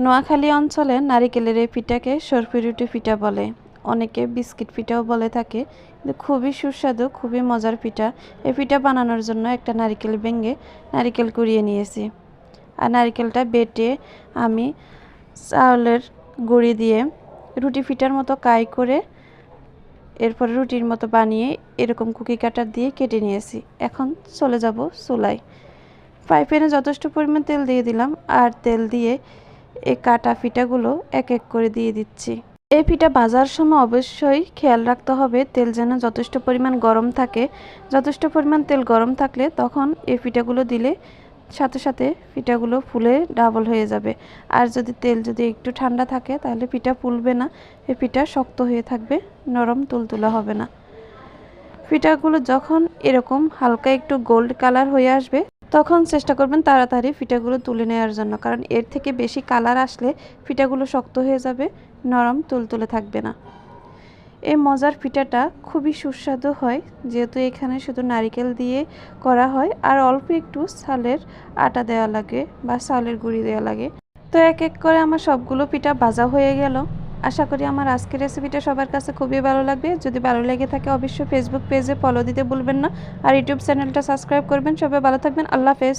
নোয়াখালী অঞ্চলে নারিকেলের এই পিঠাকে সরফি রুটি পিঠা বলে, অনেকে বিস্কিট পিঠাও বলে থাকে। কিন্তু খুবই সুস্বাদু, খুবই মজার পিঠা। এই পিঠা বানানোর জন্য একটা নারিকেল ভেঙে নারিকেল কুড়িয়ে নিয়েছি, আর নারিকেলটা বেটে আমি চাউলের গুঁড়ি দিয়ে রুটি পিঠার মতো কাই করে এরপর রুটির মতো বানিয়ে এরকম কুকি কাটার দিয়ে কেটে নিয়েছি। এখন চলে যাব চুলায়। ফ্রাই প্যানে যথেষ্ট পরিমাণ তেল দিয়ে দিলাম, আর তেল দিয়ে এই কাটা পিঠাগুলো এক এক করে দিয়ে দিচ্ছি। এই পিঠা ভাজার সময় অবশ্যই খেয়াল রাখতে হবে তেল যেন যথেষ্ট পরিমাণ গরম থাকে। যথেষ্ট পরিমাণ তেল গরম থাকলে তখন এই পিঠাগুলো দিলে সাথে সাথে পিঠাগুলো ফুলে ডাবল হয়ে যাবে। আর যদি তেল একটু ঠান্ডা থাকে তাহলে পিঠা ফুলবে না, এই পিঠা শক্ত হয়ে থাকবে, নরম তুলতুলা হবে না। পিঠাগুলো যখন এরকম হালকা একটু গোল্ড কালার হয়ে আসবে তখন চেষ্টা করবেন তাড়াতাড়ি পিঠাগুলো তুলে নেওয়ার জন্য, কারণ এর থেকে বেশি কালার আসলে পিঠাগুলো শক্ত হয়ে যাবে, নরম তুলতুলে থাকবে না। এই মজার পিঠাটা খুবই সুস্বাদু হয়, যেহেতু এখানে শুধু নারকেল দিয়ে করা হয় আর অল্প একটু চালের আটা দেওয়া লাগে বা চালের গুঁড়ি দেওয়া লাগে। তো এক এক করে আমার সবগুলো পিঠা ভাজা হয়ে গেল। আশা করি আমার আজকের রেসিপিটা সবার কাছে খুবই ভালো লাগবে। যদি ভালো লেগে থাকে অবশ্যই ফেসবুক পেজে ফলো দিতে ভুলবেন না, আর ইউটিউব চ্যানেলটা সাবস্ক্রাইব করবেন। সবাই ভালো থাকবেন। আল্লাহ হাফেজ।